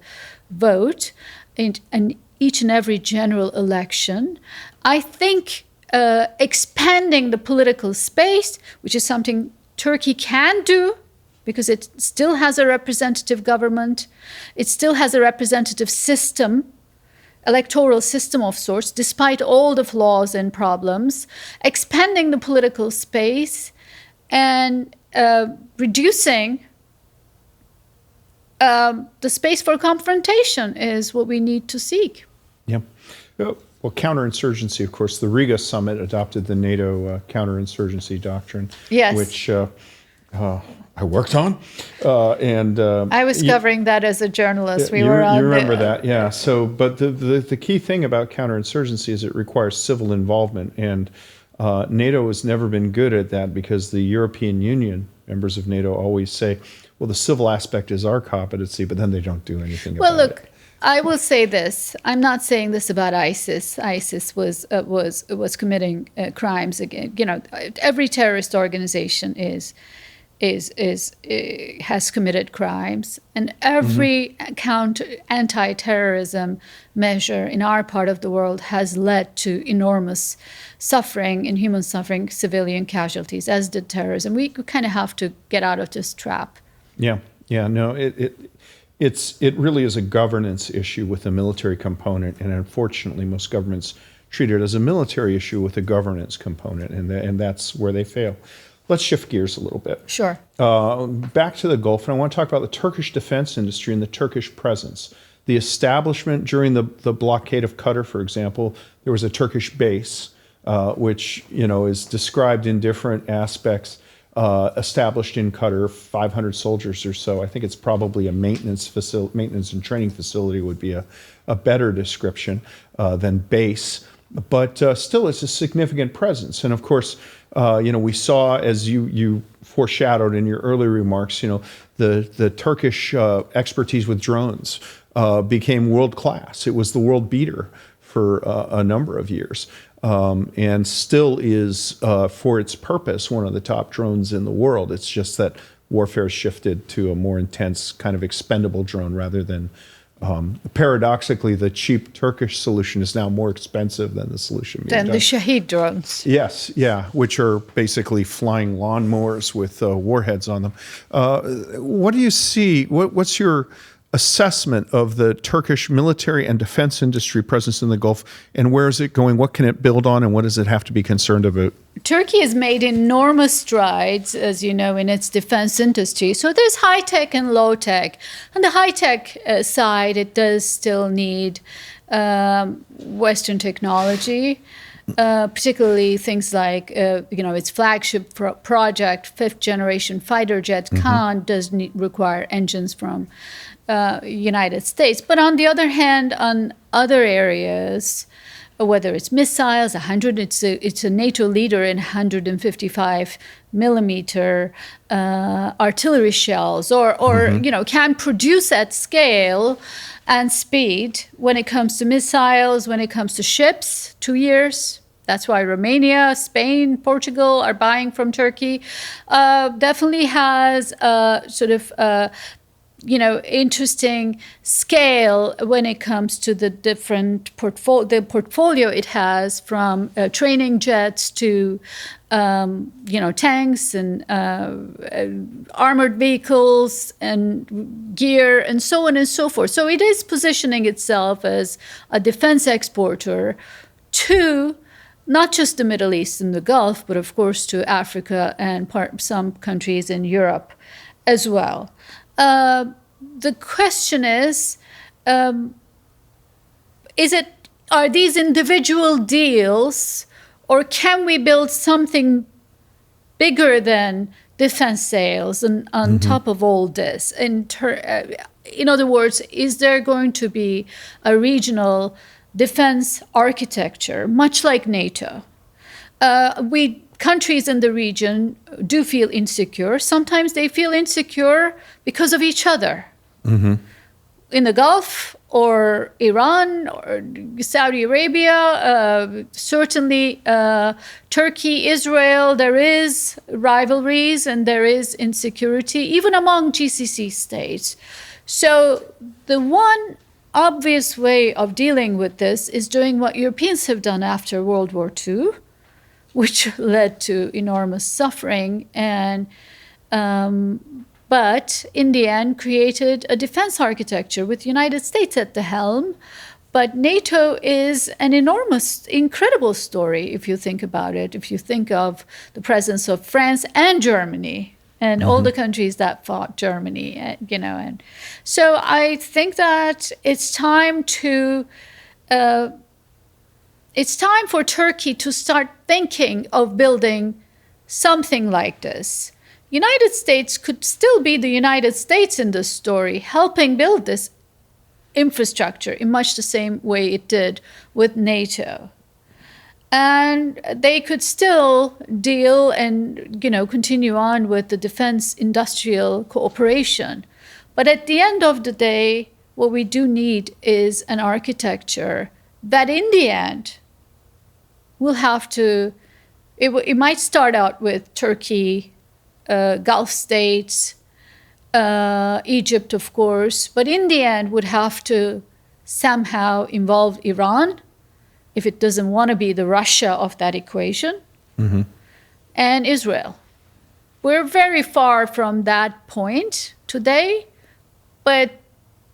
A: vote in each and every general election. I think expanding the political space, which is something Turkey can do, because it still has a representative government, it still has a representative system, electoral system of sorts, despite all the flaws and problems, expanding the political space and reducing the space for confrontation is what we need to seek.
B: Yeah. Well, counterinsurgency, of course, the Riga summit adopted the NATO counterinsurgency doctrine,
A: yes,
B: which I worked on. I was
A: covering that as a journalist.
B: You remember that, yeah. So, but the key thing about counterinsurgency is it requires civil involvement, and NATO has never been good at that because the European Union, members of NATO, always say, well, the civil aspect is our competency, but then they don't do anything about it.
A: Well, look, I will say this. I'm not saying this about ISIS. ISIS was committing crimes again. Every terrorist organization has committed crimes, and every anti-terrorism measure in our part of the world has led to enormous suffering and human suffering, civilian casualties, as did terrorism. We kind of have to get out of this trap.
B: Yeah, no, it really is a governance issue with a military component, and unfortunately, most governments treat it as a military issue with a governance component, and that's where they fail. Let's shift gears a little bit.
A: Sure.
B: Back to the Gulf, and I want to talk about the Turkish defense industry and the Turkish presence. the establishment during the blockade of Qatar, for example, there was a Turkish base, which is described in different aspects, established in Qatar, 500 soldiers or so. I think it's probably a maintenance and training facility would be a better description than base. But still, it's a significant presence. And of course, we saw, as you foreshadowed in your earlier remarks, the Turkish expertise with drones became world class. It was the world beater for a number of years, and still is, for its purpose, one of the top drones in the world. It's just that warfare shifted to a more intense kind of expendable drone rather than, paradoxically, the cheap Turkish solution is now more expensive than the solution.
A: Than the Shahid drones.
B: Yes, yeah, which are basically flying lawnmowers with warheads on them. What do you see? What's your assessment of the Turkish military and defense industry presence in the Gulf, and where is it going? What can it build on, and what does it have to be concerned about?
A: Turkey has made enormous strides, as you know, in its defense industry. So there's high tech and low tech. On the high tech side, it does still need Western technology. Particularly things like, its flagship project, fifth generation fighter jet Khan, does require engines from United States. But on the other hand, on other areas, whether it's missiles, it's a NATO leader in 155 millimeter artillery shells, or can produce at scale and speed when it comes to missiles, when it comes to ships, 2 years. That's why Romania, Spain, Portugal are buying from Turkey. Definitely has a sort of interesting scale when it comes to the different portfolio it has, from training jets to tanks and armored vehicles and gear and so on and so forth. So it is positioning itself as a defense exporter to not just the Middle East and the Gulf, but of course to Africa and some countries in Europe as well. The question is are these individual deals, or can we build something bigger than defense sales and on top of all this? In other words, is there going to be a regional defense architecture, much like NATO? Countries in the region do feel insecure. Sometimes they feel insecure because of each other. In the Gulf, or Iran, or Saudi Arabia, certainly Turkey, Israel, there is rivalries and there is insecurity, even among GCC states. So the one obvious way of dealing with this is doing what Europeans have done after World War II, which led to enormous suffering, and but in the end created a defense architecture with the United States at the helm. But NATO is an incredible story if you think about it. If you think of the presence of France and Germany and all the countries that fought Germany, and so I think that it's time for Turkey to start thinking of building something like this. United States could still be the United States in this story, helping build this infrastructure in much the same way it did with NATO. And they could still deal and, continue on with the defense industrial cooperation. But at the end of the day, what we do need is an architecture that in the end will have to, it might start out with Turkey, Gulf states, Egypt, of course, but in the end would have to somehow involve Iran, if it doesn't want to be the Russia of that equation, and Israel. We're very far from that point today, but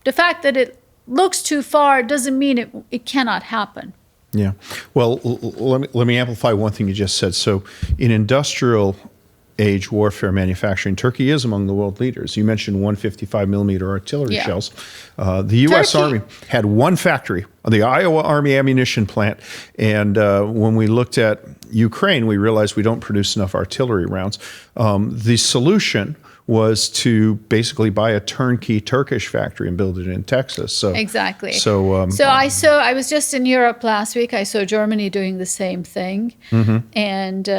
A: the fact that it looks too far doesn't mean it cannot happen.
B: Yeah. Well, let me amplify one thing you just said. So in industrial age warfare manufacturing. Turkey is among the world leaders. You mentioned 155 millimeter artillery shells. The U.S.
A: Turkey.
B: Army had one factory, the Iowa Army ammunition plant. And when we looked at Ukraine, we realized we don't produce enough artillery rounds. The solution was to basically buy a turnkey Turkish factory and build it in Texas. So
A: exactly.
B: So
A: I was just in Europe last week. I saw Germany doing the same thing, and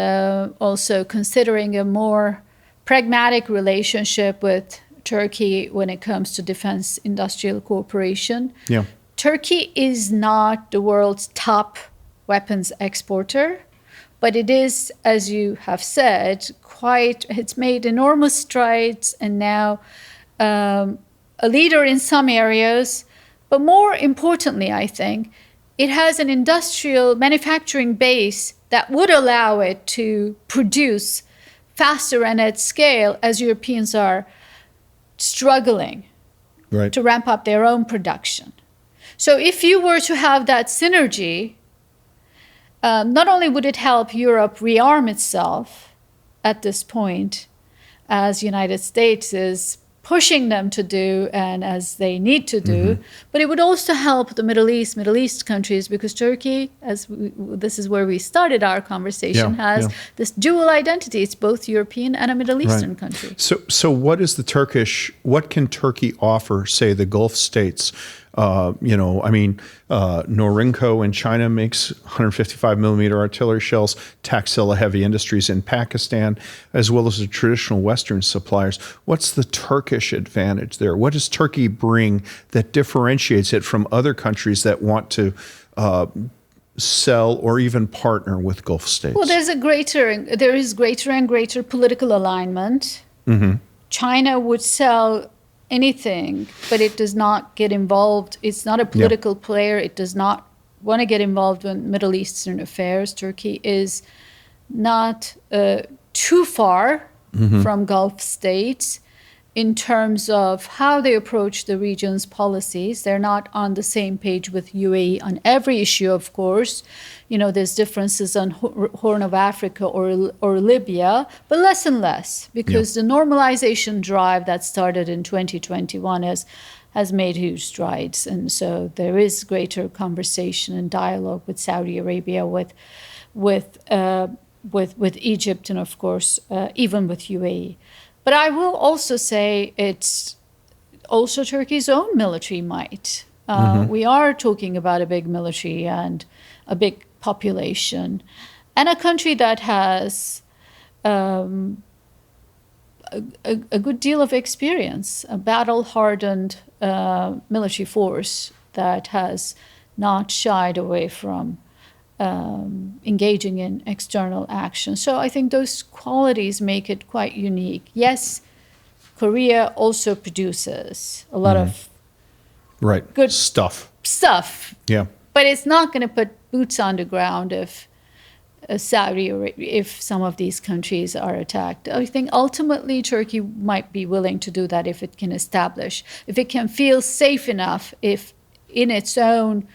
A: also considering a more pragmatic relationship with Turkey when it comes to defense industrial cooperation.
B: Yeah.
A: Turkey is not the world's top weapons exporter, but it is, as you have said, it's made enormous strides and now a leader in some areas. But more importantly, I think, it has an industrial manufacturing base that would allow it to produce faster and at scale as Europeans are struggling to ramp up their own production. So if you were to have that synergy, not only would it help Europe rearm itself at this point, as United States is pushing them to do and as they need to do, but it would also help the Middle East countries, because Turkey, this is where we started our conversation, has this dual identity. It's both European and a Middle Eastern country.
B: So what can Turkey offer, say, the Gulf states? Norinco in China makes 155 millimeter artillery shells, Taxila Heavy Industries in Pakistan, as well as the traditional Western suppliers. What's the Turkish advantage there? What does Turkey bring that differentiates it from other countries that want to sell or even partner with Gulf states? Well,
A: there is greater and greater political alignment. China would sell anything, but it does not get involved. It's not a political player. It does not want to get involved in Middle Eastern affairs. Turkey is not too far from Gulf states in terms of how they approach the region's policies. They're not on the same page with UAE on every issue, of course. There's differences on Horn of Africa or Libya, but less and less, because the normalization drive that started in 2021 has made huge strides. And so there is greater conversation and dialogue with Saudi Arabia, with Egypt, and of course, even with UAE. But I will also say it's also Turkey's own military might. We are talking about a big military and a big population, and a country that has a good deal of experience, a battle-hardened military force that has not shied away from engaging in external action. So I think those qualities make it quite unique. Yes, Korea also produces a lot of good stuff. Yeah. But it's not going to put boots on the ground if some of these countries are attacked. I think ultimately Turkey might be willing to do that if it can feel safe enough, if in its own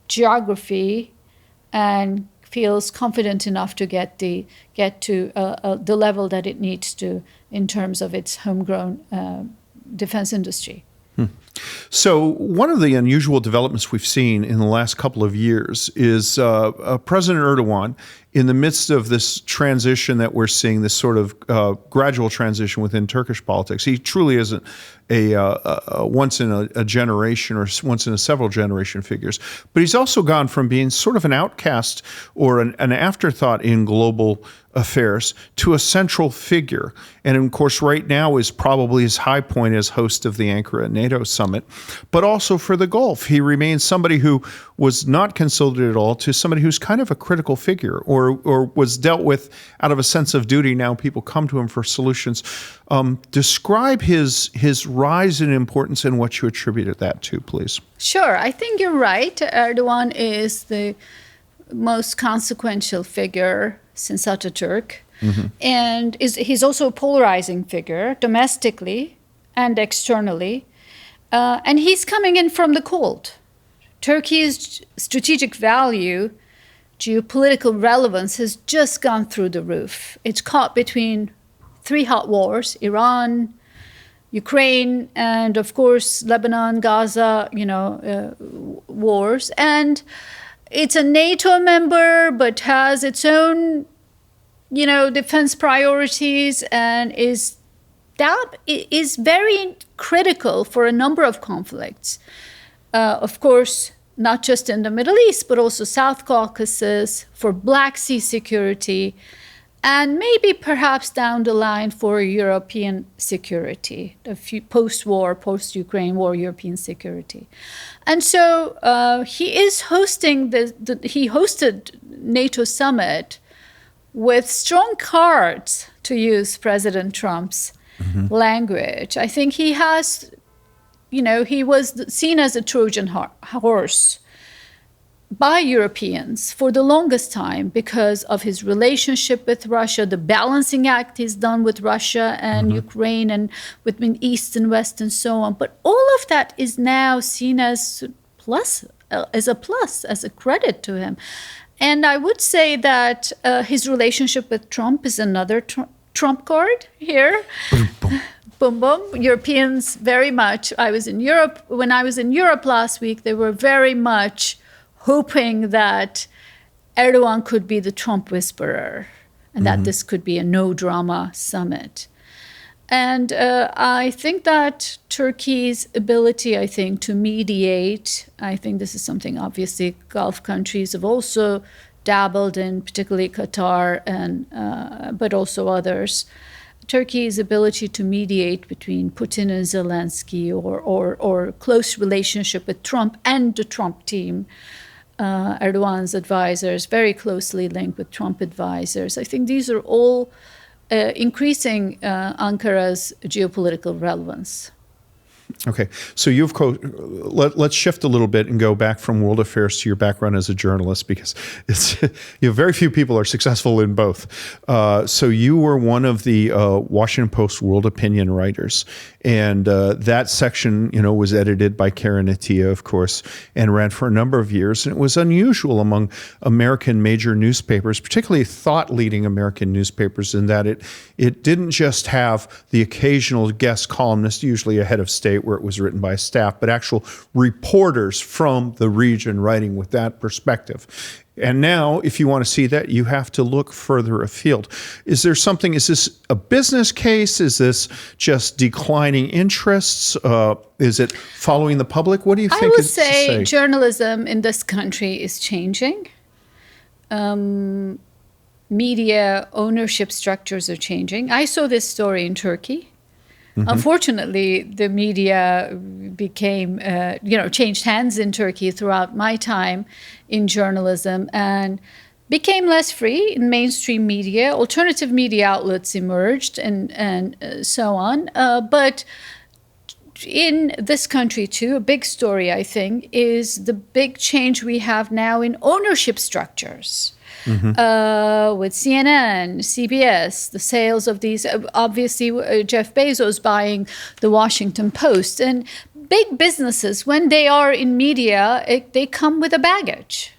A: geography, and feels confident enough to get to the level that it needs to in terms of its homegrown defense industry.
B: So one of the unusual developments we've seen in the last couple of years is President Erdogan, in the midst of this transition that we're seeing, this sort of gradual transition within Turkish politics. He truly isn't a once in a generation or once in a several generation figures, but he's also gone from being sort of an outcast or an afterthought in global affairs to a central figure. And of course, right now is probably his high point as host of the Ankara NATO summit, but also for the Gulf. He remains somebody who was not consulted at all to somebody who's kind of a critical figure or was dealt with out of a sense of duty. Now people come to him for solutions. Describe his rise in importance and what you attributed that to, please.
A: Sure. I think you're right. Erdogan is the most consequential figure since Ataturk. And he's also a polarizing figure domestically and externally. And he's coming in from the cold. Turkey's strategic value geopolitical relevance has just gone through the roof. It's caught between three hot wars: Iran, Ukraine, and of course Lebanon, Gaza, wars. And it's a NATO member, but has its own, defense priorities, and is very critical for a number of conflicts. Of course, not just in the Middle East, but also South Caucasus, for Black Sea security, and maybe perhaps down the line for European security, post-war, post-Ukraine war European security. And so he is hosting he hosted NATO summit with strong cards, to use President Trump's language. I think he has, he was seen as a Trojan horse by Europeans for the longest time because of his relationship with Russia, the balancing act he's done with Russia and Ukraine, and between East and West and so on. But all of that is now seen as a credit to him. And I would say that his relationship with Trump is another Trump card here. Boom, boom. Europeans very much. When I was in Europe last week, they were very much hoping that Erdogan could be the Trump whisperer and that this could be a no-drama summit. And I think that Turkey's ability, to mediate, I think this is something obviously Gulf countries have also dabbled in, particularly Qatar, but also others. Turkey's ability to mediate between Putin and Zelensky, or close relationship with Trump and the Trump team, Erdogan's advisors, very closely linked with Trump advisors. I think these are all increasing Ankara's geopolitical relevance.
B: Okay, so let's shift a little bit and go back from world affairs to your background as a journalist, because it's very few people are successful in both. So you were one of the Washington Post World Opinion writers, and that section, was edited by Karen Attiya, of course, and ran for a number of years. And it was unusual among American major newspapers, particularly thought-leading American newspapers, in that it didn't just have the occasional guest columnist, usually a head of state, where it was written by staff, but actual reporters from the region writing with that perspective. And now, if you want to see that, you have to look further afield. Is this a business case? Is this just declining interests? Is it following the public? What do you think?
A: I would say journalism in this country is changing. Media ownership structures are changing. I saw this story in Turkey. Unfortunately, the media became, changed hands in Turkey throughout my time in journalism, and became less free in mainstream media. Alternative media outlets emerged, and so on. But in this country, too, a big story, I think, is the big change we have now in ownership structures. With CNN, CBS, the sales of these, obviously Jeff Bezos buying the Washington Post. And big businesses, when they are in media, they come with a baggage.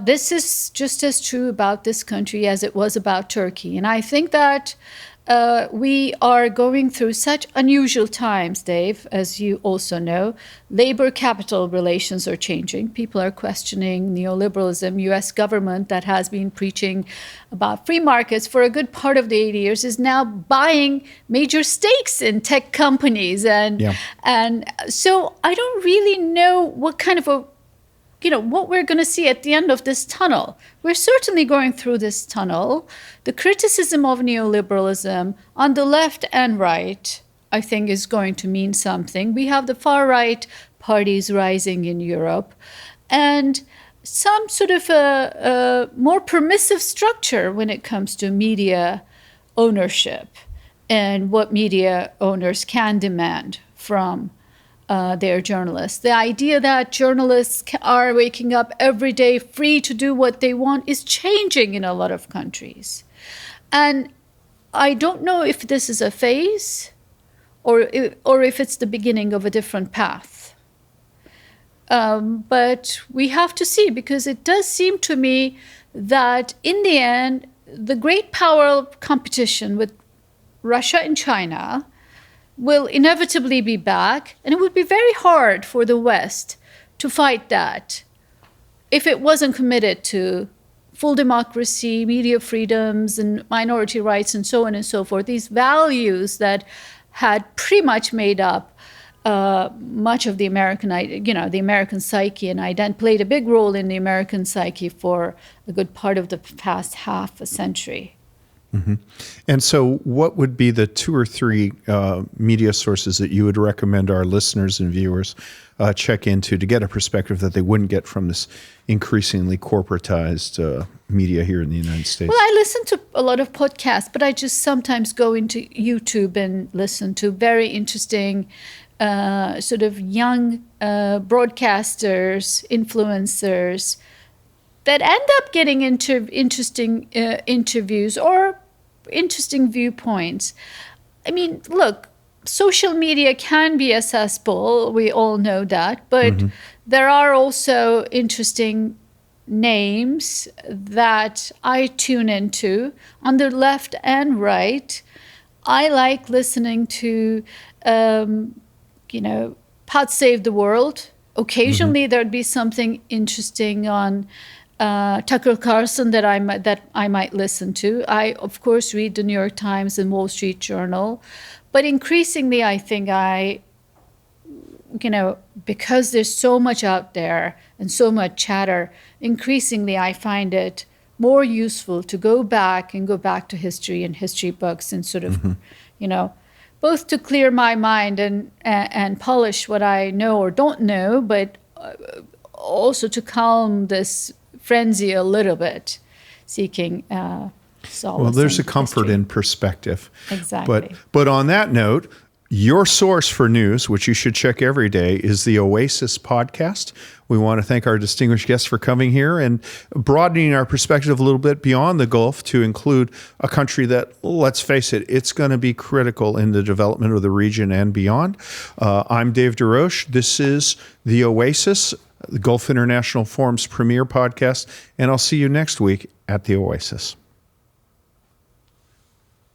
A: This is just as true about this country as it was about Turkey. And I think that we are going through such unusual times, Dave, as you also know. Labor-capital relations are changing. People are questioning neoliberalism. U.S. government that has been preaching about free markets for a good part of the 80 years is now buying major stakes in tech companies. And so I don't really know what kind of what we're going to see at the end of this tunnel. We're certainly going through this tunnel. The criticism of neoliberalism on the left and right, I think, is going to mean something. We have the far-right parties rising in Europe, and some sort of a more permissive structure when it comes to media ownership and what media owners can demand from their journalists. The idea that journalists are waking up every day free to do what they want is changing in a lot of countries. And I don't know if this is a phase or if it's the beginning of a different path. But we have to see, because it does seem to me that in the end, the great power competition with Russia and China will inevitably be back, and it would be very hard for the West to fight that if it wasn't committed to full democracy, media freedoms, and minority rights, and so on and so forth. These values that had pretty much made up much of the American, the American psyche, and played a big role in the American psyche for a good part of the past half a century.
B: Mm-hmm. And so what would be the 2 or 3 media sources that you would recommend our listeners and viewers check into to get a perspective that they wouldn't get from this increasingly corporatized media here in the United States?
A: Well, I listen to a lot of podcasts, but I just sometimes go into YouTube and listen to very interesting sort of young broadcasters, influencers that end up getting interesting interviews or interesting viewpoints. I mean, look, social media can be a cesspool. We all know that. But there are also interesting names that I tune into on the left and right. I like listening to, Pod Save the World. Occasionally there'd be something interesting on Tucker Carlson that I might listen to. I, of course, read the New York Times and Wall Street Journal. But increasingly, I think because there's so much out there and so much chatter, increasingly I find it more useful to go back to history and history books and sort of, both to clear my mind and polish what I know or don't know, but also to calm this frenzy a little bit, seeking solace.
B: Well, there's a
A: in
B: comfort
A: history.
B: in perspective.
A: Exactly.
B: But on that note, your source for news, which you should check every day, is the Oasis Podcast. We want to thank our distinguished guests for coming here and broadening our perspective a little bit beyond the Gulf to include a country that, let's face it, it's going to be critical in the development of the region and beyond. I'm Dave DeRoche. This is the Oasis, the Gulf International Forum's premier podcast, and I'll see you next week at the Oasis.